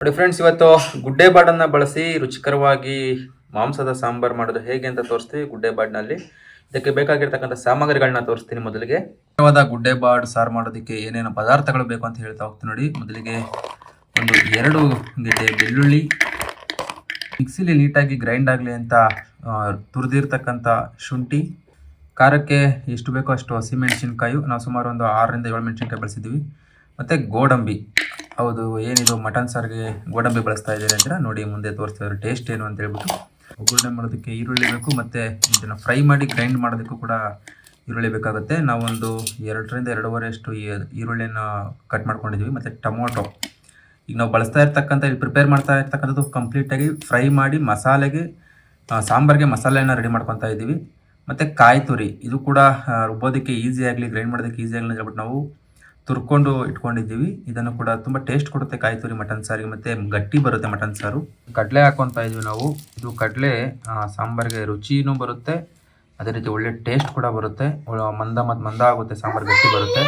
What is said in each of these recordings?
ನೋಡಿ ಫ್ರೆಂಡ್ಸ್, ಇವತ್ತು ಗುಡ್ಡೆ ಬಾಡನ್ನ ಬಳಸಿ ರುಚಿಕರವಾಗಿ ಮಾಂಸದ ಸಾಂಬಾರ್ ಮಾಡೋದು ಹೇಗೆ ಅಂತ ತೋರಿಸ್ತೀವಿ. ಗುಡ್ಡೆ ಬಾಡ್ನಲ್ಲಿ ಇದಕ್ಕೆ ಬೇಕಾಗಿರ್ತಕ್ಕಂಥ ಸಾಮಗ್ರಿಗಳನ್ನ ತೋರಿಸ್ತೀನಿ. ಮೊದಲಿಗೆ ಗುಡ್ಡೆ ಬಾಡ್ ಸಾರು ಮಾಡೋದಕ್ಕೆ ಏನೇನು ಪದಾರ್ಥಗಳು ಬೇಕು ಅಂತ ಹೇಳ್ತಾ ಹೋಗ್ತೀನಿ. ನೋಡಿ, ಮೊದಲಿಗೆ ಒಂದು 2 ಗೆಡ್ಡೆ ಬೆಳ್ಳುಳ್ಳಿ, ಮಿಕ್ಸಿಲಿ ನೀಟಾಗಿ ಗ್ರೈಂಡ್ ಆಗಲಿ ಅಂತ ತುರಿದಿರ್ತಕ್ಕಂಥ ಶುಂಠಿ, ಖಾರಕ್ಕೆ ಎಷ್ಟು ಬೇಕೋ ಅಷ್ಟು ಹಸಿಮೆಣಸಿನ್ಕಾಯಿ, ನಾವು ಸುಮಾರು ಒಂದು 6 ರಿಂದ 7 ಮೆಣಸಿನ್ಕಾಯಿ ಬಳಸಿದ್ದೀವಿ. ಮತ್ತು ಗೋಡಂಬಿ. ಹೌದು, ಏನಿದು ಮಟನ್ ಸಾರಿಗೆ ಗೋಡಂಬಿ ಬಳಸ್ತಾ ಇದ್ದೀರಿ ಅಂದ್ರೆ ನೋಡಿ, ಮುಂದೆ ತೋರಿಸ್ತಿದ್ದಾರೆ ಟೇಸ್ಟ್ ಏನು ಅಂತ ಹೇಳ್ಬಿಟ್ಟು. ಒಗ್ಗರಣೆ ಮಾಡೋದಕ್ಕೆ ಈರುಳ್ಳಿ ಬೇಕು, ಮತ್ತು ಇದನ್ನು ಫ್ರೈ ಮಾಡಿ ಗ್ರೈಂಡ್ ಮಾಡೋದಕ್ಕೂ ಕೂಡ ಈರುಳ್ಳಿ ಬೇಕಾಗುತ್ತೆ. ನಾವೊಂದು 2 ರಿಂದ 2.5 ಈರುಳ್ಳಿನ ಕಟ್ ಮಾಡ್ಕೊಂಡಿದ್ದೀವಿ. ಮತ್ತು ಟೊಮೊಟೊ. ಈಗ ನಾವು ಬಳಸ್ತಾ ಇರ್ತಕ್ಕಂಥ, ಇಲ್ಲಿ ಪ್ರಿಪೇರ್ ಮಾಡ್ತಾ ಇರ್ತಕ್ಕಂಥದ್ದು ಕಂಪ್ಲೀಟಾಗಿ ಫ್ರೈ ಮಾಡಿ ಮಸಾಲೆಗೆ, ಸಾಂಬಾರಿಗೆ ಮಸಾಲೆನ ರೆಡಿ ಮಾಡ್ಕೊತಾ ಇದ್ದೀವಿ. ಮತ್ತು ಕಾಯಿ ತುರಿ, ಇದು ಕೂಡ ರುಬ್ಬೋದಕ್ಕೆ ಈಸಿ ಆಗಲಿ, ಗ್ರೈಂಡ್ ಮಾಡೋದಕ್ಕೆ ಈಸಿ ಆಗಲಿ ಅಂತ ಹೇಳ್ಬಿಟ್ಟು ನಾವು ತುರ್ಕೊಂಡು ಇಟ್ಕೊಂಡಿದ್ದೀವಿ. ಇದನ್ನು ಕೂಡ ತುಂಬ ಟೇಸ್ಟ್ ಕೊಡುತ್ತೆ ಕಾಯಿ ತುರಿ ಮಟನ್ ಸಾರಿಗೆ, ಮತ್ತು ಗಟ್ಟಿ ಬರುತ್ತೆ ಮಟನ್ ಸಾರು. ಕಡಲೆ ಹಾಕೊತಾ ಇದ್ವಿ ನಾವು. ಇದು ಕಡಲೆ ಸಾಂಬಾರಿಗೆ ರುಚಿನೂ ಬರುತ್ತೆ, ಅದೇ ರೀತಿ ಒಳ್ಳೆ ಟೇಸ್ಟ್ ಕೂಡ ಬರುತ್ತೆ. ಮಂದ ಆಗುತ್ತೆ, ಸಾಂಬಾರು ಗಟ್ಟಿ ಬರುತ್ತೆ.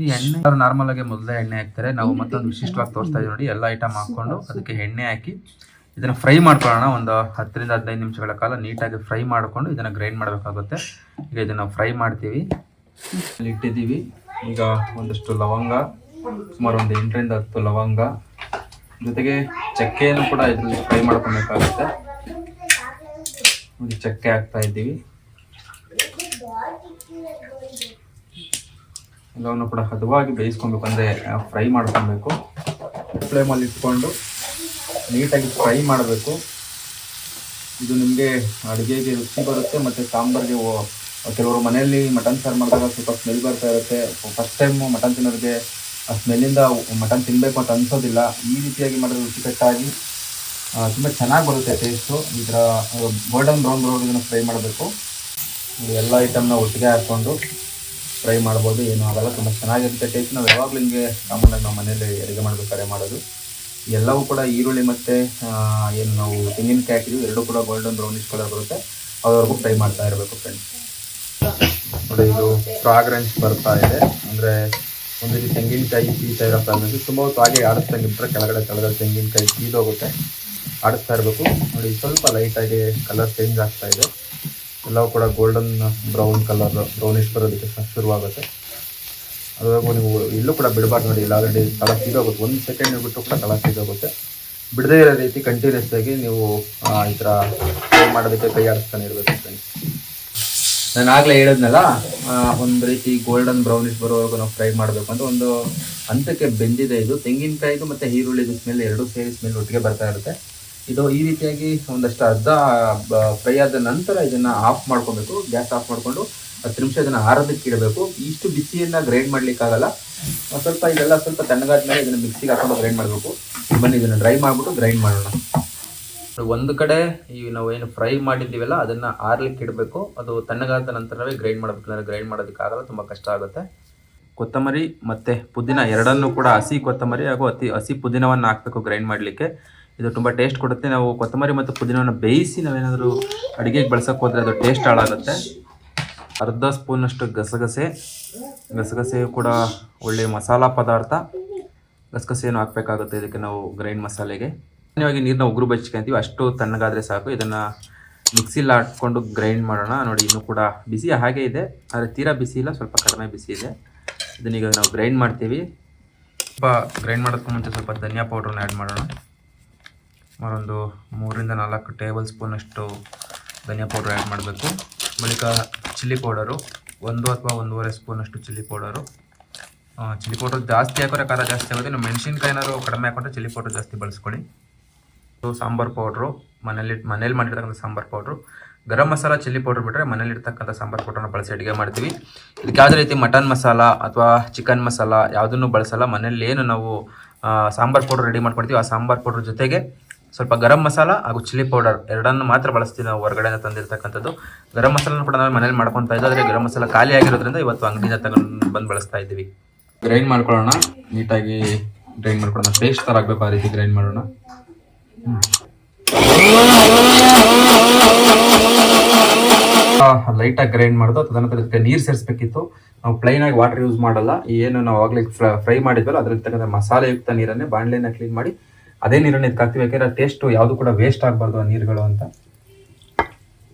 ಈ ಎಣ್ಣೆ ನಾರ್ಮಲ್ ಆಗಿ ಮೊದಲೇ ಎಣ್ಣೆ ಹಾಕ್ತಾರೆ, ನಾವು ಮತ್ತೊಂದು ವಿಶಿಷ್ಟವಾಗಿ ತೋರಿಸ್ತಾ ಇದ್ದೀವಿ. ನೋಡಿ, ಎಲ್ಲ ಐಟಮ್ ಹಾಕ್ಕೊಂಡು ಅದಕ್ಕೆ ಎಣ್ಣೆ ಹಾಕಿ ಇದನ್ನು ಫ್ರೈ ಮಾಡ್ಕೊಳ್ಳೋಣ. ಒಂದು 10 ರಿಂದ 15 ನಿಮಿಷಗಳ ಕಾಲ ನೀಟಾಗಿ ಫ್ರೈ ಮಾಡಿಕೊಂಡು ಇದನ್ನು ಗ್ರೈಂಡ್ ಮಾಡಬೇಕಾಗುತ್ತೆ. ಈಗ ಇದನ್ನು ಫ್ರೈ ಮಾಡ್ತೀವಿ, ಇಟ್ಟಿದ್ದೀವಿ. ಈಗ ಒಂದಷ್ಟು ಲವಂಗ, ಸುಮಾರು ಒಂದು 8 ರಿಂದ 10 ಲವಂಗ, ಜೊತೆಗೆ ಚಕ್ಕೆಯನ್ನು ಕೂಡ ಇದರಲ್ಲಿ ಫ್ರೈ ಮಾಡ್ಕೊಬೇಕಾಗುತ್ತೆ. ನೋಡಿ, ಚಕ್ಕೆ ಹಾಕ್ತಾ ಇದ್ದೀವಿ. ಎಲ್ಲವನ್ನು ಕೂಡ ಹದವಾಗಿ ಬೇಯಿಸ್ಕೊಬೇಕು, ಅಂದರೆ ಫ್ರೈ ಮಾಡ್ಕೊಬೇಕು. ಫ್ಲೇಮಲ್ಲಿ ಇಟ್ಕೊಂಡು ನೀಟಾಗಿ ಫ್ರೈ ಮಾಡಬೇಕು. ಇದು ನಿಮಗೆ ಅಡುಗೆಗೆ ರುಚಿ ಬರುತ್ತೆ, ಮತ್ತು ಸಾಂಬಾರಿಗೆ ಕೆಲವರು ಮನೆಯಲ್ಲಿ ಮಟನ್ ಸಾರು ಮಾಡಿದಾಗ ಸ್ವಲ್ಪ ಸ್ಮೆಲ್ ಬರ್ತಾ ಇರುತ್ತೆ. ಫಸ್ಟ್ ಟೈಮ್ ಮಟನ್ ತಿನ್ನೋರಿಗೆ ಆ ಸ್ಮೆಲ್ಲಿಂದ ಮಟನ್ ತಿನ್ನಬೇಕು ಅಂತ ಅನಿಸೋದಿಲ್ಲ. ಈ ರೀತಿಯಾಗಿ ಮಾಡಿದ್ರೆ ರುಚಿಕಟ್ಟಾಗಿ ತುಂಬ ಚೆನ್ನಾಗಿ ಬರುತ್ತೆ ಟೇಸ್ಟು. ಇದರ ಗೋಲ್ಡನ್ ಬ್ರೌನ್ ಇದನ್ನು ಫ್ರೈ ಮಾಡಬೇಕು. ಎಲ್ಲ ಐಟಮ್ನ ಒಟ್ಟಿಗೆ ಹಾಕ್ಕೊಂಡು ಫ್ರೈ ಮಾಡ್ಬೋದು, ಏನೂ ಆಗಲ್ಲ, ತುಂಬ ಚೆನ್ನಾಗಿರುತ್ತೆ ಟೇಸ್ಟ್. ನಾವು ಯಾವಾಗಲೂ ಹಿಂಗೆ ಸಾಮಾನ್ಯವಾಗಿ ನಾವು ಮನೇಲಿ ಅಡುಗೆ ಮಾಡಬೇಕಾದ್ರೆ ಮಾಡೋದು. ಎಲ್ಲವೂ ಕೂಡ ಈರುಳ್ಳಿ ಮತ್ತು ಏನು ನಾವು ತೆಂಗಿನಕಾಯಿ ಹಾಕಿದ್ವಿ, ಎರಡೂ ಕೂಡ ಗೋಲ್ಡನ್ ಬ್ರೌನಿಶ್ ಕಲರ್ ಬರುತ್ತೆ, ಅದುವರೆಗೂ ಫ್ರೈ ಮಾಡ್ತಾ ಇರಬೇಕು ಫ್ರೆಂಡ್ಸ್. ನೋಡಿ, ಇದು ಫ್ರಾಗ್ರೆನ್ಸ್ ಬರ್ತಾ ಇದೆ, ಅಂದರೆ ಒಂದು ರೀತಿ ತೆಂಗಿನಕಾಯಿ ಸೀತಾ ಇರೋ ಫ್ರಾಗ್ರೆನ್ಸ್. ತುಂಬ ಹೊತ್ತು ಹಾಗೆ ಆಡಿಸ್ದಂಗಿದ್ರೆ ಕೆಳಗಡೆ ತೆಂಗಿನಕಾಯಿ ಸೀದೋಗುತ್ತೆ, ಆಡಿಸ್ತಾ ಇರಬೇಕು. ನೋಡಿ, ಸ್ವಲ್ಪ ಲೈಟಾಗಿ ಕಲರ್ ಚೇಂಜ್ ಆಗ್ತಾ ಇದೆ. ಎಲ್ಲವೂ ಕೂಡ ಗೋಲ್ಡನ್ ಬ್ರೌನ್ ಕಲರ್, ಬ್ರೌನಿಶ್ ಬರೋದಕ್ಕೆ ಶುರುವಾಗುತ್ತೆ. ಅದುವರೆಗೂ ನೀವು ಇಲ್ಲೂ ಕೂಡ ಬಿಡಬಾರ್ದು. ನೋಡಿ, ಇಲ್ಲ ಆಲ್ರೆಡಿ ಕಲರ್ ಸೀದೋಗುತ್ತೆ, 1 ಸೆಕೆಂಡ್ ಬಿಟ್ಟು ಕೂಡ ಕಲರ್ ಸೀದೋಗುತ್ತೆ. ಬಿಡದೇ ಇರೋ ರೀತಿ ಕಂಟಿನ್ಯೂಸ್ ಆಗಿ ನೀವು ಈ ಥರ ಫ್ರೈ ಮಾಡೋದಕ್ಕೆ ಕೈ ಆಡಿಸ್ತಾನೆ ಇರಬೇಕು ಫ್ರೆಂಡ್ಸ್. ನಾನು ಆಗಲೇ ಹೇಳಿದ್ನಲ್ಲ, ಒಂದು ರೀತಿ ಗೋಲ್ಡನ್ ಬ್ರೌನಿಶ್ ಬರೋವರೆಗೂ ನಾವು ಫ್ರೈ ಮಾಡಬೇಕು ಅಂತ. ಒಂದು ಹಂತಕ್ಕೆ ಬೆಂದಿದೆ ಇದು. ತೆಂಗಿನಕಾಯಿದು ಮತ್ತು ಈರುಳ್ಳಿದು ಸ್ಮೆಲ್ ಎರಡೂ ಸೇರಿ ಸ್ಮೆಲ್ ಒಟ್ಟಿಗೆ ಬರ್ತಾ ಇರುತ್ತೆ. ಇದು ಈ ರೀತಿಯಾಗಿ ಒಂದಷ್ಟು ಅರ್ಧ ಫ್ರೈ ಆದ ನಂತರ ಇದನ್ನು ಆಫ್ ಮಾಡ್ಕೊಬೇಕು. ಗ್ಯಾಸ್ ಆಫ್ ಮಾಡಿಕೊಂಡು 10 ನಿಮಿಷ ಇದನ್ನು ಆರೋದಕ್ಕೆ ಇಡಬೇಕು. ಇಷ್ಟು ಬಿಸಿಯನ್ನು ಗ್ರೈಂಡ್ ಮಾಡಲಿಕ್ಕಾಗಲ್ಲ. ಸ್ವಲ್ಪ ಇದೆಲ್ಲ ಸ್ವಲ್ಪ ತಣ್ಣಗಾದ ಮೇಲೆ ಇದನ್ನು ಮಿಕ್ಸಿಗೆ ಹಾಕೊಂಡು ಗ್ರೈಂಡ್ ಮಾಡಬೇಕು. ಬನ್ನಿ, ಇದನ್ನು ಡ್ರೈ ಮಾಡಿಬಿಟ್ಟು ಗ್ರೈಂಡ್ ಮಾಡೋಣ. ಒಂದು ಕಡೆ ಈ ನಾವು ಏನು ಫ್ರೈ ಮಾಡಿದ್ದೀವಲ್ಲ ಅದನ್ನು ಆರ್ಲಿಕ್ಕೆ ಇಡಬೇಕು. ಅದು ತಣ್ಣಗಾದ ನಂತರವೇ ಗ್ರೈಂಡ್ ಮಾಡಬೇಕು, ಅಂದರೆ ಗ್ರೈಂಡ್ ಮಾಡೋದಕ್ಕಾಗಲ್ಲ, ತುಂಬ ಕಷ್ಟ ಆಗುತ್ತೆ. ಕೊತ್ತಂಬರಿ ಮತ್ತು ಪುದೀನ ಎರಡನ್ನೂ ಕೂಡ, ಹಸಿ ಕೊತ್ತಂಬರಿ ಹಾಗೂ ಹಸಿ ಪುದೀನವನ್ನು ಹಾಕಬೇಕು ಗ್ರೈಂಡ್ ಮಾಡಲಿಕ್ಕೆ. ಇದು ತುಂಬ ಟೇಸ್ಟ್ ಕೊಡುತ್ತೆ. ನಾವು ಕೊತ್ತಂಬರಿ ಮತ್ತು ಪುದೀನವನ್ನು ಬೇಯಿಸಿ ನಾವೇನಾದರೂ ಅಡುಗೆಗೆ ಬಳಸೋಕೆ ಹೋದರೆ ಅದು ಟೇಸ್ಟ್ ಹಾಳಾಗುತ್ತೆ. ಅರ್ಧ ಸ್ಪೂನಷ್ಟು ಗಸಗಸೆಯು ಕೂಡ ಒಳ್ಳೆಯ ಮಸಾಲ ಪದಾರ್ಥ. ಗಸಗಸೆಯನ್ನು ಹಾಕಬೇಕಾಗುತ್ತೆ ಇದಕ್ಕೆ ನಾವು ಗ್ರೈಂಡ್ ಮಸಾಲೆಗೆ. ಸಾಮಾನ್ಯವಾಗಿ ನೀರನ್ನ ಉಗುರು ಬಚ್ಕೊಂತೀವಿ, ಅಷ್ಟು ತಣ್ಣಗಾದರೆ ಸಾಕು. ಇದನ್ನು ಮಿಕ್ಸಿಲಿ ಹಾಕ್ಕೊಂಡು ಗ್ರೈಂಡ್ ಮಾಡೋಣ. ನೋಡಿ, ಇನ್ನೂ ಕೂಡ ಬಿಸಿ ಹಾಗೆ ಇದೆ, ಆದರೆ ತೀರಾ ಬಿಸಿ ಇಲ್ಲ, ಸ್ವಲ್ಪ ಕಡಿಮೆ ಬಿಸಿ ಇದೆ. ಇದನ್ನೀಗ ನಾವು ಗ್ರೈಂಡ್ ಮಾಡ್ತೀವಿ. ಸ್ವಲ್ಪ ಗ್ರೈಂಡ್ ಮಾಡೋದಕ್ಕೂ ಮುಂಚೆ ಸ್ವಲ್ಪ ಧನಿಯಾ ಪೌಡ್ರನ್ನ ಆ್ಯಡ್ ಮಾಡೋಣ. ಸುಮಾರೊಂದು 3 ರಿಂದ 4 ಟೇಬಲ್ ಸ್ಪೂನಷ್ಟು ಧನಿಯಾ ಪೌಡ್ರ್ ಆ್ಯಡ್ ಮಾಡಬೇಕು. ಬಳಿಕ ಚಿಲ್ಲಿ ಪೌಡರು 1 ಅಥವಾ 1.5 ಸ್ಪೂನಷ್ಟು ಚಿಲ್ಲಿ ಪೌಡರು. ಚಿಲ್ಲಿ ಪೌಡರ್ ಜಾಸ್ತಿ ಹಾಕೋರೆ ಖಾರ ಜಾಸ್ತಿ ಆಗುತ್ತೆ. ನೀವು ಮೆಣಸಿನ್ಕಾಯಿನಾರು ಕಡಿಮೆ ಹಾಕೊಂಡ್ರೆ ಚಿಲ್ಲಿ ಪೌಡರ್ ಜಾಸ್ತಿ ಬಳಸ್ಕೊಳ್ಳಿ. ಸಾಂಬಾರು ಪೌಡ್ರು, ಮನೇಲಿ ಮಾಡಿರ್ತಕ್ಕಂಥ sambar powder. Garam masala, chilli powder ಬಿಟ್ಟರೆ ಮನೇಲಿರ್ತಕ್ಕಂಥ ಸಾಂಬಾರು ಪೌಡ್ರನ್ನ ಬಳಸಿ ಅಡುಗೆ ಮಾಡ್ತೀವಿ. ಇದಕ್ಕೆ ಯಾವುದೇ ರೀತಿ ಮಟನ್ ಮಸಾಲ ಅಥವಾ ಚಿಕನ್ ಮಸಾಲ ಯಾವುದನ್ನು ಬಳಸಲ್ಲ. ಮನೇಲಿ ಏನು ನಾವು ಸಾಂಬಾರು ಪೌಡ್ರ್ ರೆಡಿ ಮಾಡ್ಕೊಡ್ತೀವಿ, ಆ ಸಾಂಬಾರು ಪೌಡ್ರ್ ಜೊತೆಗೆ ಸ್ವಲ್ಪ ಗರಂ ಮಸಾಲ ಹಾಗೂ ಚಿಲ್ಲಿ ಪೌಡರ್ ಎರಡನ್ನು ಮಾತ್ರ ಬಳಸ್ತೀವಿ ನಾವು ಹೊರಗಡೆಯಿಂದ ತಂದಿರ್ತಕ್ಕಂಥದ್ದು. ಗರಂ ಮಸಾಲನ್ನು ಕೂಡ ನಾವು ಮನೇಲಿ ಮಾಡ್ಕೊತಾ ಇದ್ದೀವಿ, ಆದರೆ ಗರಂ ಮಸಾಲ ಖಾಲಿ ಆಗಿರೋದ್ರಿಂದ ಇವತ್ತು ಅಂಗಡಿಯಿಂದ ತಗೊಂಡು ಬಂದು ಬಳಸ್ತಾ ಇದ್ದೀವಿ. ಗ್ರೈಂಡ್ ಮಾಡ್ಕೊಳ್ಳೋಣ, ನೀಟಾಗಿ ಗ್ರೈಂಡ್ ಮಾಡ್ಕೊಳ್ಳೋಣ. ಪೇಸ್ಟ್ ಥರ ಆಗಬೇಕು, ಆ ರೀತಿ ಗ್ರೈಂಡ್ ಮಾಡೋಣ. ಲೈಟಾಗಿ ಗ್ರೈಂಡ್ ಮಾಡೋದು. ತದನಂತರ ಇದಕ್ಕೆ ನೀರು ಸೇರಿಸಬೇಕಿತ್ತು. ನಾವು ಪ್ಲೈನಾಗಿ ವಾಟರ್ ಯೂಸ್ ಮಾಡಲ್ಲ. ಏನು ನಾವು ಆಗಲೇ ಫ್ರೈ ಮಾಡಿದ್ವಲ್ಲ ಅದರಲ್ಲಿ ತಕ್ಕಂಥ ಮಸಾಲೆಯುಕ್ತ ನೀರನ್ನೇ ಬಾಣಲೆನ ಕ್ಲೀನ್ ಮಾಡಿ ಅದೇ ನೀರನ್ನು ಇದಕ್ಕೆ ಹಾಕ್ತೀವಿ, ಯಾಕೆಂದ್ರೆ ಟೇಸ್ಟ್ ಯಾವುದು ಕೂಡ ವೇಸ್ಟ್ ಆಗಬಾರ್ದು ಆ ನೀರುಗಳು ಅಂತ.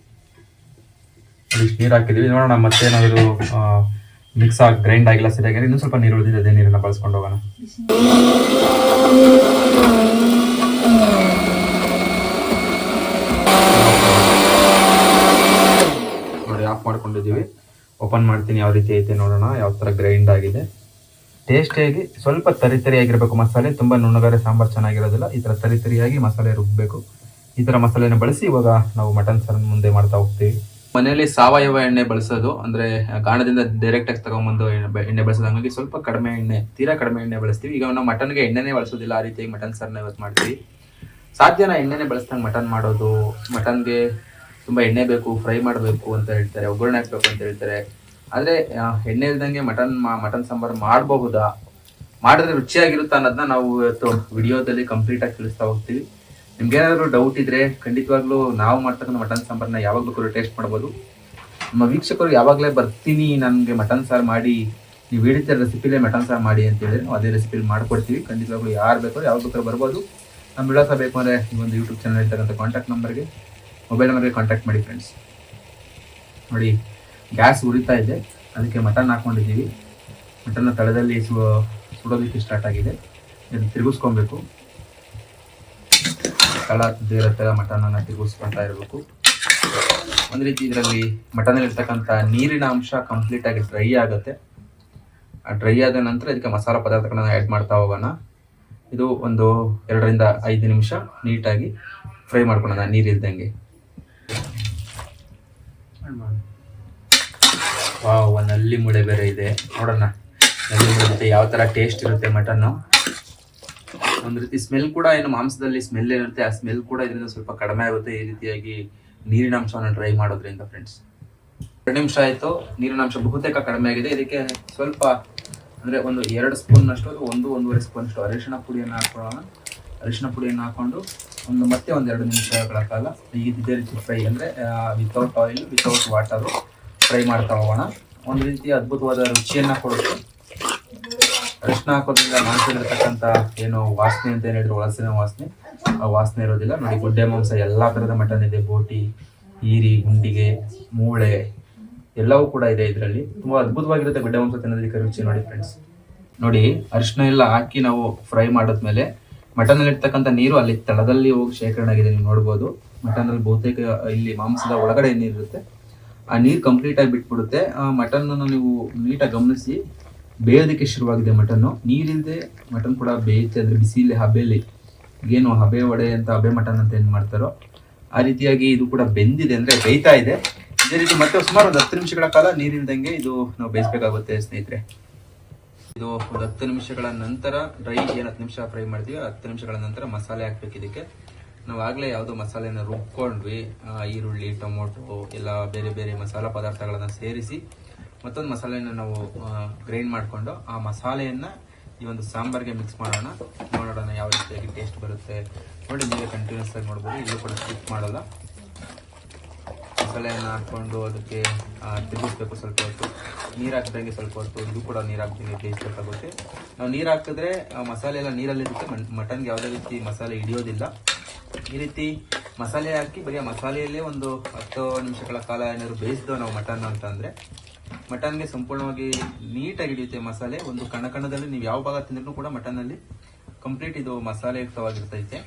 ಇಷ್ಟು ನೀರು ಹಾಕಿದ್ದೀವಿ. ನೋಡೋಣ ಮತ್ತೆ ಏನಾದರೂ ಮಿಕ್ಸ್ ಆಗಿ ಗ್ರೈಂಡ್ ಆಗಿಲ್ಲ ಸರಿಯಾಗಿ, ಇನ್ನೂ ಸ್ವಲ್ಪ ನೀರು ಉಳಿದಿದೆ, ಅದೇ ನೀರನ್ನು ಬಳಸ್ಕೊಂಡು ಹೋಗೋಣ. ನೋಡಿ ಆಫ್ ಮಾಡ್ಕೊಂಡಿದ್ದೀವಿ. ಓಪನ್ ಮಾಡ್ತೀನಿ, ಯಾವ ರೀತಿ ಐತೆ ನೋಡೋಣ, ಯಾವ ಥರ ಗ್ರೈಂಡ್ ಆಗಿದೆ. ಟೇಸ್ಟಿಯಾಗಿ ಸ್ವಲ್ಪ ತರಿತರಿಯಾಗಿರಬೇಕು ಮಸಾಲೆ, ತುಂಬ ನುಣ್ಣಗಾರೆ ಸಾಂಬಾರು ಚೆನ್ನಾಗಿರೋದಿಲ್ಲ. ಈ ಥರ ತರಿತರಿಯಾಗಿ ಮಸಾಲೆ ರುಬ್ಬಬೇಕು. ಈ ಥರ ಮಸಾಲೆನ ಬಳಸಿ ಇವಾಗ ನಾವು ಮಟನ್ ಸಾರು ಮುಂದೆ ಮಾಡ್ತಾ ಹೋಗ್ತೀವಿ. ಮನೆಯಲ್ಲಿ ಸಾವಯವ ಎಣ್ಣೆ ಬಳಸೋದು, ಅಂದರೆ ಗಾಣದಿಂದ ಡೈರೆಕ್ಟಾಗಿ ತಗೊಂಬಂದು ಎಣ್ಣೆ ಬಳಸೋದು. ಹಂಗಾಗಿ ಸ್ವಲ್ಪ ಕಡಿಮೆ ಎಣ್ಣೆ, ತೀರಾ ಕಡಿಮೆ ಎಣ್ಣೆ ಬಳಸ್ತೀವಿ. ಈಗ ನಾವು ಮಟನ್ಗೆ ಎಣ್ಣೆನೇ ಬಳಸೋದಿಲ್ಲ, ಆ ರೀತಿಯಾಗಿ ಮಟನ್ ಸಾರನ್ನ ಇವತ್ತು ಮಾಡ್ತೀವಿ. ಸಾಧ್ಯನ ಎಣ್ಣೆನೇ ಬಳಸ್ದಂಗೆ ಮಟನ್ ಮಾಡೋದು? ಮಟನ್ಗೆ ತುಂಬ ಎಣ್ಣೆ ಬೇಕು, ಫ್ರೈ ಮಾಡಬೇಕು ಅಂತ ಹೇಳ್ತಾರೆ, ಒಗ್ಗರಣೆ ಹಾಕಬೇಕು ಅಂತ ಹೇಳ್ತಾರೆ. ಆದರೆ ಎಣ್ಣೆ ಇಲ್ದಂಗೆ ಮಟನ್ ಸಾಂಬಾರು ಮಾಡಬಹುದಾ, ಮಾಡಿದ್ರೆ ರುಚಿಯಾಗಿರುತ್ತಾ ಅನ್ನೋದನ್ನ ನಾವು ಇವತ್ತು ವಿಡಿಯೋದಲ್ಲಿ ಕಂಪ್ಲೀಟಾಗಿ ತಿಳಿಸ್ತಾ ಹೋಗ್ತೀವಿ. ನಿಮ್ಗೇನಾದರೂ ಡೌಟ್ ಇದ್ರೆ ಖಂಡಿತವಾಗ್ಲೂ ನಾವು ಮಾಡ್ತಕ್ಕಂಥ ಮಟನ್ ಸಾಂಬಾರನ್ನ ಯಾವಾಗ ಬೇಕಾದ್ರೂ ಟೇಸ್ಟ್ ಮಾಡ್ಬೋದು. ನಮ್ಮ ವೀಕ್ಷಕರು ಯಾವಾಗಲೇ ಬರ್ತೀನಿ ನನಗೆ ಮಟನ್ ಸಾರು ಮಾಡಿ, ನೀವು ಹೇಳಿದ ರೆಸಿಪಿಲೇ ಮಟನ್ ಸಾರು ಮಾಡಿ ಅಂತೇಳಿ ನಾವು ಅದೇ ರೆಸಿಪಿಲಿ ಮಾಡ್ಕೊಡ್ತೀವಿ. ಖಂಡಿತವಾಗ್ಲೂ ಯಾರು ಬೇಕಾದ್ರೂ ಯಾವಾಗ ಬೇಕಾದ್ರೂ ಬರ್ಬೋದು. ನಮ್ಮ ವಿಳಾಸ ಬೇಕು ಅಂದರೆ ಈ ಒಂದು ಯೂಟ್ಯೂಬ್ ಚಾನಲ್ ಇರ್ತಕ್ಕಂಥ ಕಾಂಟ್ಯಾಕ್ಟ್ ನಂಬರ್ಗೆ, ಮೊಬೈಲ್ ನಂಬರ್ಗೆ ಕಾಂಟ್ಯಾಕ್ಟ್ ಮಾಡಿ ಫ್ರೆಂಡ್ಸ್. ನೋಡಿ ಗ್ಯಾಸ್ ಉರಿತಾ ಇದೆ, ಅದಕ್ಕೆ ಮಟನ್ ಹಾಕ್ಕೊಂಡಿದ್ದೀವಿ. ಮಟನ್ನ ತಳದಲ್ಲಿ ಸುಡೋದಕ್ಕೆ ಸ್ಟಾರ್ಟ್ ಆಗಿದೆ. ಇದನ್ನು ತಿರುಗಿಸ್ಕೊಬೇಕು, ತಳ ಇರುತ್ತೆ, ಮಟನನ್ನು ತಿರುಗಿಸ್ಕೊತಾ ಇರಬೇಕು. ಒಂದು ರೀತಿ ಇದರಲ್ಲಿ ಮಟನಲ್ಲಿರ್ತಕ್ಕಂಥ ನೀರಿನ ಅಂಶ ಕಂಪ್ಲೀಟಾಗಿ ಡ್ರೈ ಆಗುತ್ತೆ. ಆ ಡ್ರೈ ಆದ ನಂತರ ಇದಕ್ಕೆ ಮಸಾಲ ಪದಾರ್ಥಗಳನ್ನ ಆ್ಯಡ್ ಮಾಡ್ತಾ ಹೋಗೋಣ. ಇದು ಒಂದು 2 ರಿಂದ 5 ನಿಮಿಷ ನೀಟಾಗಿ ಫ್ರೈ ಮಾಡ್ಕೊಳ್ಳೋಣ ನೀರಿಲ್ದಂಗೆ. ವಾವ್, ಒಂದು ನಲ್ಲಿ ಮುಳೆ ಬೇರೆ ಇದೆ. ನೋಡೋಣ ನಲ್ಲಿ ಮುಳೆ ಜೊತೆ ಯಾವ ಥರ ಟೇಸ್ಟ್ ಇರುತ್ತೆ ಮಟನ್ನು. ಒಂದು ರೀತಿ ಸ್ಮೆಲ್ ಕೂಡ, ಏನು ಮಾಂಸದಲ್ಲಿ ಸ್ಮೆಲ್ ಇರುತ್ತೆ, ಆ ಸ್ಮೆಲ್ ಕೂಡ ಇದರಿಂದ ಸ್ವಲ್ಪ ಕಡಿಮೆ ಆಗುತ್ತೆ ಈ ರೀತಿಯಾಗಿ ನೀರಿನ ಅಂಶವನ್ನು ಡ್ರೈ ಮಾಡೋದ್ರಿಂದ ಫ್ರೆಂಡ್ಸ್. 2 ನಿಮಿಷ ಆಯಿತು, ನೀರಿನ ಅಂಶ ಬಹುತೇಕ ಕಡಿಮೆ ಆಗಿದೆ. ಇದಕ್ಕೆ ಸ್ವಲ್ಪ ಅಂದರೆ ಒಂದು 2 ಸ್ಪೂನ್ನಷ್ಟು, 1-1.5 ಸ್ಪೂನಷ್ಟು ಅರಿಶಿಣ ಪುಡಿಯನ್ನು ಹಾಕೊಳ್ಳೋಣ. ಅರಿಶಿಣ ಪುಡಿಯನ್ನು ಹಾಕ್ಕೊಂಡು ಮತ್ತೆ ಒಂದು 2 ನಿಮಿಷಗಳ ಕಾಲ ಇದೇ ರೀತಿ ಫ್ರೈ, ಅಂದರೆ without oil without water fry ಮಾಡ್ತಾ ಹೋಗೋಣ. ಒಂದು ರೀತಿ ಅದ್ಭುತವಾದ ರುಚಿಯನ್ನು ಕೊಡುತ್ತೆ. ಅರಿಶಿನ ಹಾಕೋದ್ರಿಂದ ಮಾಂಸದಲ್ಲಿರ್ತಕ್ಕಂಥ ಏನು ವಾಸನೆ ಅಂತ ಏನು ಹೇಳಿದ್ರು, ಒಳಸಿನ ವಾಸನೆ, ಆ ವಾಸನೆ ಇರೋದಿಲ್ಲ. ನೋಡಿ, ಗುಡ್ಡೆ ಮಾಂಸ ಎಲ್ಲ ಥರದ ಮಟನ್ ಇದೆ, ಬೋಟಿ, ಈರಿ, ಗುಂಡಿಗೆ, ಮೂಳೆ ಎಲ್ಲವೂ ಕೂಡ ಇದೆ ಇದರಲ್ಲಿ. ತುಂಬ ಅದ್ಭುತವಾಗಿರುತ್ತೆ ಗುಡ್ಡೆ ಮಾಂಸ ತಿನ್ನೋದಕ್ಕೆ ರುಚಿ. ನೋಡಿ ಫ್ರೆಂಡ್ಸ್, ನೋಡಿ ಅರಿಶಿನ ಎಲ್ಲ ಹಾಕಿ ನಾವು ಫ್ರೈ ಮಾಡಿದ್ಮೇಲೆ ಮಟನ್ನಲ್ಲಿರ್ತಕ್ಕಂಥ ನೀರು ಅಲ್ಲಿ ತಳದಲ್ಲಿ ಹೋಗಿ ಶೇಖರಣೆ ಆಗಿದೆ, ನೀವು ನೋಡ್ಬೋದು. ಮಟನಲ್ಲಿ ಬಹುತೇಕ ಇಲ್ಲಿ ಮಾಂಸದ ಒಳಗಡೆ ನೀರಿರುತ್ತೆ, ಆ ನೀರು ಕಂಪ್ಲೀಟಾಗಿ ಬಿಟ್ಬಿಡುತ್ತೆ. ಆ ಮಟನ್ನನ್ನು ನೀವು ನೀಟಾಗಿ ಗಮನಿಸಿ, ಬೇಯೋದಕ್ಕೆ ಶುರುವಾಗಿದೆ ಮಟನ್ನು. ನೀರಿಲ್ಲದೆ ಮಟನ್ ಕೂಡ ಬೇಯುತ್ತೆ, ಅಂದರೆ ಬಿಸಿಲಿ ಹಬೆಯಲ್ಲಿ, ಏನು ಹಬೆ ವಡೆ ಅಂತ, ಹಬೆ ಮಟನ್ ಅಂತ ಏನು ಮಾಡ್ತಾರೋ ಆ ರೀತಿಯಾಗಿ ಇದು ಕೂಡ ಬೆಂದಿದೆ, ಅಂದರೆ ಬೇಯ್ತಾ ಇದೆ. ಇದೇ ರೀತಿ ಮತ್ತೆ ಸುಮಾರು ಒಂದು 10 ನಿಮಿಷಗಳ ಕಾಲ ನೀರಿಲ್ದಂಗೆ ಇದು ನಾವು ಬೇಯಿಸಬೇಕಾಗುತ್ತೆ ಸ್ನೇಹಿತರೆ. ಇದು ಒಂದು 10 ನಿಮಿಷಗಳ ನಂತರ ಡ್ರೈ ಏನು 10 ನಿಮಿಷ ಫ್ರೈ ಮಾಡ್ತೀವಿ, 10 ನಿಮಿಷಗಳ ನಂತರ ಮಸಾಲೆ ಹಾಕ್ಬೇಕು. ಇದಕ್ಕೆ ನಾವು ಆಗಲೇ ಯಾವುದೋ ಮಸಾಲೆನ ರುಬ್ಕೊಂಡ್ವಿ, ಈರುಳ್ಳಿ, ಟೊಮೊಟೊ ಎಲ್ಲ ಬೇರೆ ಬೇರೆ ಮಸಾಲ ಪದಾರ್ಥಗಳನ್ನು ಸೇರಿಸಿ ಮತ್ತೊಂದು ಮಸಾಲೆಯನ್ನು ನಾವು ಗ್ರೈಂಡ್ ಮಾಡಿಕೊಂಡು ಆ ಮಸಾಲೆಯನ್ನು ಈ ಒಂದು ಸಾಂಬಾರಿಗೆ ಮಿಕ್ಸ್ ಮಾಡೋಣ. ನೋಡೋಣ ಯಾವ ರೀತಿಯಾಗಿ ಟೇಸ್ಟ್ ಬರುತ್ತೆ. ನೋಡಿ, ನೀವೇ ಕಂಟಿನ್ಯೂಸ್ ಆಗಿ ನೋಡ್ಬೋದು, ಇಲ್ಲೂ ಕೂಡ ಸ್ಕಿಪ್ ಮಾಡಲ್ಲ. ಮಸಾಲೆಯನ್ನು ಹಾಕ್ಕೊಂಡು ಅದಕ್ಕೆ ತಿರುಗಿಸ್ಬೇಕು ಸ್ವಲ್ಪ ಹೊತ್ತು, ನೀರು ಹಾಕಿದಂಗೆ ಸ್ವಲ್ಪ ಹೊತ್ತು, ಇದು ಕೂಡ ನೀರು ಹಾಕ್ದಂಗೆ ಬೇಯಿಸಬೇಕಾಗುತ್ತೆ. ನಾವು ನೀರು ಹಾಕಿದ್ರೆ ಮಸಾಲೆ ಎಲ್ಲ ನೀರಲ್ಲಿರುತ್ತೆ, ಮಟನ್ಗೆ ಯಾವುದೇ ರೀತಿ ಮಸಾಲೆ ಹಿಡಿಯೋದಿಲ್ಲ. ಈ ರೀತಿ ಮಸಾಲೆ ಹಾಕಿ ಬರೀ ಮಸಾಲೆಯಲ್ಲೇ ಒಂದು 10 ನಿಮಿಷಗಳ ಕಾಲ ಏನಾದ್ರು ಬೇಯಿಸಿದೋ ನಾವು ಮಟನ್ ಅಂತಂದರೆ ಮಟನ್ಗೆ ಸಂಪೂರ್ಣವಾಗಿ ನೀಟಾಗಿ ಹಿಡಿಯುತ್ತೆ ಮಸಾಲೆ. ಒಂದು ಕಣಕಣದಲ್ಲಿ ನೀವು ಯಾವ ಭಾಗ ತಿಂದ್ರೂ ಕೂಡ ಮಟನ್ನಲ್ಲಿ ಕಂಪ್ಲೀಟ್ ಇದು ಮಸಾಲೆ ಯುಕ್ತವಾಗಿರ್ತೈತೆ.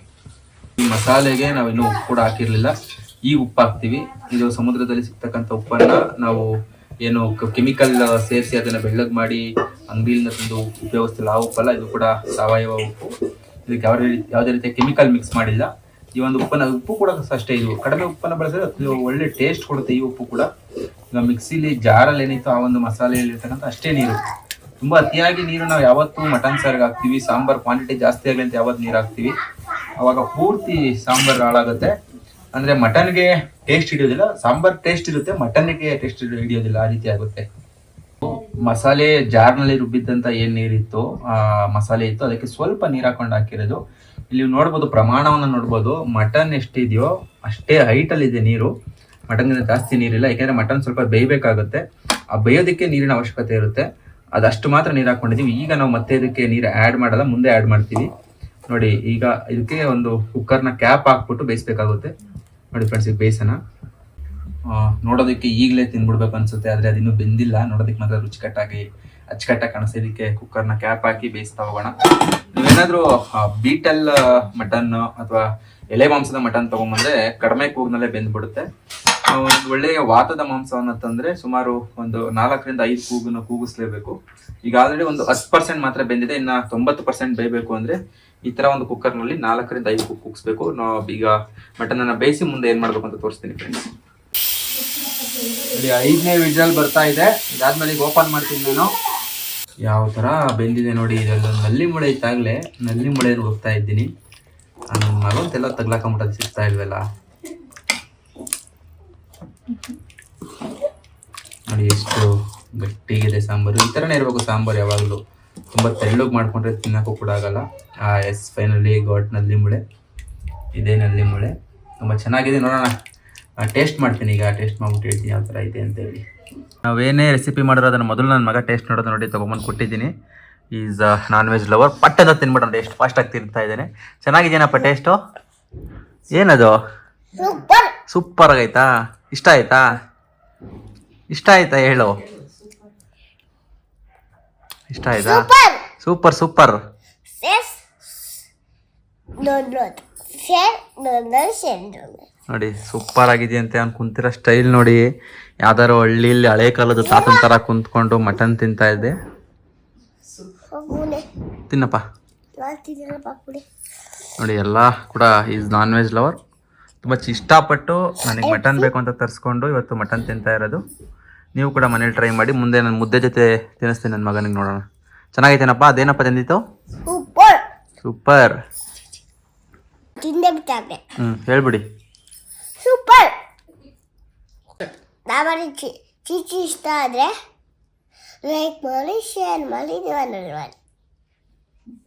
ಈ ಮಸಾಲೆಗೆ ನಾವಿನ್ನೂ ಉಪ್ಪು ಕೂಡ ಹಾಕಿರಲಿಲ್ಲ, ಈಗ ಉಪ್ಪು ಹಾಕ್ತೀವಿ. ಇದು ಸಮುದ್ರದಲ್ಲಿ ಸಿಗ್ತಕ್ಕಂಥ ಉಪ್ಪನ್ನು ನಾವು ಏನು ಕೆಮಿಕಲ್ ಸೇರಿಸಿ ಅದನ್ನು ಬೆಳ್ಳಗೆ ಮಾಡಿ ಅಂಗಡಿಯಿಂದ ತಂದು ಉಪಯೋಗಿಸ್ತಿಲ್ಲ, ಆ ಉಪ್ಪಲ್ಲ, ಇದು ಕೂಡ ಸಾವಯವ ಉಪ್ಪು. ಇದಕ್ಕೆ ಯಾವುದೇ ರೀತಿಯ ಕೆಮಿಕಲ್ ಮಿಕ್ಸ್ ಮಾಡಿಲ್ಲ. ಈ ಒಂದು ಉಪ್ಪು ಕೂಡ ಅಷ್ಟೇ, ಇದು ಕಡಿಮೆ ಉಪ್ಪನ್ನು ಬಳಸಿದ್ರೆ ಅದು ಒಳ್ಳೆ ಟೇಸ್ಟ್ ಕೊಡುತ್ತೆ. ಈ ಉಪ್ಪು ಕೂಡ ಈಗ ಮಿಕ್ಸಿಲಿ ಜಾರಲ್ಲಿ ಏನಿತ್ತು ಆ ಒಂದು ಮಸಾಲೆಯಲ್ಲಿರ್ತಕ್ಕಂಥ ಅಷ್ಟೇ ನೀರು. ತುಂಬ ಅತಿಯಾಗಿ ನೀರು ನಾವು ಯಾವತ್ತೂ ಮಟನ್ ಸಾರಿಗೆ ಹಾಕ್ತೀವಿ, ಸಾಂಬಾರು ಕ್ವಾಂಟಿಟಿ ಜಾಸ್ತಿ ಆಗಲಿ ಅಂತ ಯಾವತ್ತು ನೀರು ಹಾಕ್ತೀವಿ, ಅವಾಗ ಪೂರ್ತಿ ಸಾಂಬಾರು ಹಾಳಾಗುತ್ತೆ. ಅಂದರೆ ಮಟನ್ಗೆ ಟೇಸ್ಟ್ ಹಿಡಿಯೋದಿಲ್ಲ, ಸಾಂಬಾರು ಟೇಸ್ಟ್ ಇರುತ್ತೆ, ಮಟನ್ಗೆ ಟೇಸ್ಟ್ ಹಿಡಿಯೋದಿಲ್ಲ, ಆ ರೀತಿ ಆಗುತ್ತೆ. ಮಸಾಲೆ ಜಾರ್ನಲ್ಲಿ ರುಬ್ಬಿದ್ದಂಥ ಏನು ನೀರಿತ್ತು, ಆ ಮಸಾಲೆ ಇತ್ತು, ಅದಕ್ಕೆ ಸ್ವಲ್ಪ ನೀರು ಹಾಕೊಂಡು ಹಾಕಿರೋದು. ಇಲ್ಲಿ ನೋಡ್ಬೋದು, ಪ್ರಮಾಣವನ್ನು ನೋಡ್ಬೋದು, ಮಟನ್ ಎಷ್ಟಿದೆಯೋ ಅಷ್ಟೇ ಹೈಟಲ್ಲಿದೆ ನೀರು. ಮಟನ್ಗಿಂತ ಜಾಸ್ತಿ ನೀರಿಲ್ಲ, ಯಾಕೆಂದರೆ ಮಟನ್ ಸ್ವಲ್ಪ ಬೇಯಬೇಕಾಗುತ್ತೆ. ಆ ಬೇಯೋದಕ್ಕೆ ನೀರಿನ ಅವಶ್ಯಕತೆ ಇರುತ್ತೆ, ಅದಷ್ಟು ಮಾತ್ರ ನೀರು ಹಾಕ್ಕೊಂಡಿದ್ದೀವಿ. ಈಗ ನಾವು ಮತ್ತೆ ಇದಕ್ಕೆ ನೀರು ಆ್ಯಡ್ ಮಾಡಲ್ಲ, ಮುಂದೆ ಆ್ಯಡ್ ಮಾಡ್ತೀವಿ. ನೋಡಿ ಈಗ ಇದಕ್ಕೆ ಒಂದು ಕುಕ್ಕರ್ನ ಕ್ಯಾಪ್ ಹಾಕ್ಬಿಟ್ಟು ಬೇಯಿಸ್ಬೇಕಾಗುತ್ತೆ. ನೋಡಿ ಫ್ರೆಂಡ್ಸ್, ಈಗ ಬೇಯಿಸೋಣ. ನೋಡೋದಕ್ಕೆ ಈಗಲೇ ತಿನ್ಬಿಡ್ಬೇಕು ಅನ್ಸುತ್ತೆ, ಆದರೆ ಅದಿನ್ನೂ ಬೆಂದಿಲ್ಲ. ನೋಡೋದಕ್ಕೆ ಮಾತ್ರ ರುಚಿಕಟ್ಟಾಗಿ ಅಚ್ಚುಕಟ್ಟಾಗಿ ಕಾಣಿಸ್ತಾ. ಇದಕ್ಕೆ ಕುಕ್ಕರ್ನ ಕ್ಯಾಪ್ ಹಾಕಿ ಬೇಯಿಸ್ತಾ ಹೋಗೋಣ. ನೀವೇನಾದರೂ ಬೀಟಲ್ ಮಟನ್ ಅಥವಾ ಎಲೆ ಮಾಂಸದ ಮಟನ್ ತೊಗೊಂಬಂದ್ರೆ ಕಡಿಮೆ ಕೂಗ್ನಲ್ಲೇ ಬೆಂದ್ಬಿಡುತ್ತೆ. ಒಂದು ಒಳ್ಳೆಯ ವಾತದ ಮಾಂಸವನ್ನು ತಂದರೆ ಸುಮಾರು ಒಂದು 4 ರಿಂದ 5 ಕೂಗನ್ನು ಕೂಗಿಸ್ಲೇಬೇಕು. ಈಗ ಆಲ್ರೆಡಿ ಒಂದು 10% ಮಾತ್ರ ಬೆಂದಿದೆ. ಇನ್ನು 90% ಬೇಯಬೇಕು ಅಂದರೆ ಈ ಥರ ಒಂದು ಕುಕ್ಕರ್ನಲ್ಲಿ 4 ರಿಂದ 5 ಕೂಗು ಕೂಗಿಸ್ಬೇಕು. ನಾವು ಈಗ ಮಟನನ್ನು ಬೇಯಿಸಿ ಮುಂದೆ ಏನು ಮಾಡಬೇಕು ಅಂತ ತೋರಿಸ್ತೀನಿ ಫ್ರೆಂಡ್ಸ್. ಇಲ್ಲಿ 5ನೇ ವಿಜಲ್ ಬರ್ತಾ ಇದೆ. ಇದಾದ್ಮೇಲೆ ಈಗ ಓಪನ್ ಮಾಡ್ತೀನಿ ನಾನು. ಯಾವ ಥರ ಬೆಂದಿದೆ ನೋಡಿ. ಇದೆಲ್ಲ ನಲ್ಲಿ ಮುಳೆ ಇತ್ತಾಗಲೇ ನಲ್ಲಿ ಮುಳೆ ಹುಡುಕ್ತಾ ಇದ್ದೀನಿ. ನನ್ನ ಮಗಂತೆಲ್ಲ ತಗ್ಲಾಕೊಂಬಿಟ್ಟದು, ಸಿಗ್ತಾ ಇಲ್ವಲ್ಲ. ನೋಡಿ ಎಷ್ಟು ಗಟ್ಟಿಗಿದೆ ಸಾಂಬಾರು. ಈ ಥರನೇ ಇರಬೇಕು ಸಾಂಬಾರು ಯಾವಾಗಲೂ. ತುಂಬ ತೆಳ್ಳಗೆ ಮಾಡ್ಕೊಂಡ್ರೆ ತಿನ್ನೋಕ್ಕೂ ಕೂಡ ಆಗಲ್ಲ. ಫೈನಲಿ ಗಾಟ್ ನಲ್ಲಿ ಮುಳೆ. ಇದೇ ನಲ್ಲಿ ಮುಳೆ ತುಂಬ ಚೆನ್ನಾಗಿದೆ. ನೋಡೋಣ, ಟೇಸ್ಟ್ ಮಾಡ್ತೀನಿ. ಈಗ ಟೇಸ್ಟ್ ಮಾಡ್ಬಿಟ್ಟು ಹೇಳ್ತೀನಿ ಯಾವ ಥರ ಇದೆ ಅಂತೇಳಿ. ನಾವೇನೇ ರೆಸಿಪಿ ಮಾಡಿರೋ ಅದನ್ನು ಮೊದಲು ನನ್ನ ಮಗ ಟೇಸ್ಟ್ ನೋಡೋದು ನೋಡಿ ತೊಗೊಂಬಂದು ಕೊಟ್ಟಿದ್ದೀನಿ. Is non veg lover. ಪಟ್ಟೆಲ್ಲ ತಿನ್ಬಿಡೋಣ, ಎಷ್ಟು ಫಾಸ್ಟಾಗಿ ತಿಂತಾ ಇದ್ದೇನೆ. ಚೆನ್ನಾಗಿದೆಯೇನಪ್ಪ ಟೇಸ್ಟು? ಏನದು? ಸೂಪರ್ ಆಗೈತಾ? ಇಷ್ಟ ಆಯ್ತಾ? ಇಷ್ಟ ಆಯ್ತಾ ಹೇಳು? ಇಷ್ಟ ಆಯ್ತಾ? Super super. ನೋಡಿ ಸೂಪರ್ ಆಗಿದೆಯಂತೆ. ಅವ್ನು ಕುಂತಿರೋ ಸ್ಟೈಲ್ ನೋಡಿ, ಯಾವ್ದಾರು ಹಳ್ಳಿಲಿ ಹಳೆ ಕಾಲದ ತಾತನ ಥರ ಕುಂತ್ಕೊಂಡು ಮಟನ್ ತಿಂತಾ ಇದ್ದೆ. ತಿನ್ನಪ್ಪ. ನೋಡಿ ಎಲ್ಲ ಕೂಡ ಈಸ್ ನಾನ್ ವೆಜ್ ಲವರ್. ತುಂಬ ಇಷ್ಟಪಟ್ಟು ನನಗೆ ಮಟನ್ ಬೇಕು ಅಂತ ತರಿಸ್ಕೊಂಡು ಇವತ್ತು ಮಟನ್ ತಿಂತಾ ಇರೋದು. ನೀವು ಕೂಡ ಮನೇಲಿ ಟ್ರೈ ಮಾಡಿ. ಮುಂದೆ ನಾನು ಮುದ್ದೆ ಜೊತೆ ತಿನ್ನಿಸ್ತೀನಿ ನನ್ನ ಮಗನಿಗೆ. ನೋಡೋಣ ಚೆನ್ನಾಗೈತೇನಪ್ಪ? ಅದೇನಪ್ಪ ತಂದಿತ್ತು? ಸೂಪರ್. ಹೇಳ್ಬಿಡಿ. ಸೂಪರ್. ಚೀಚಿ ಇಷ್ಟ ಆದರೆ ಲೈಕ್ ಮಾಡಿ, ಶೇರ್ ಮಾಡಿ,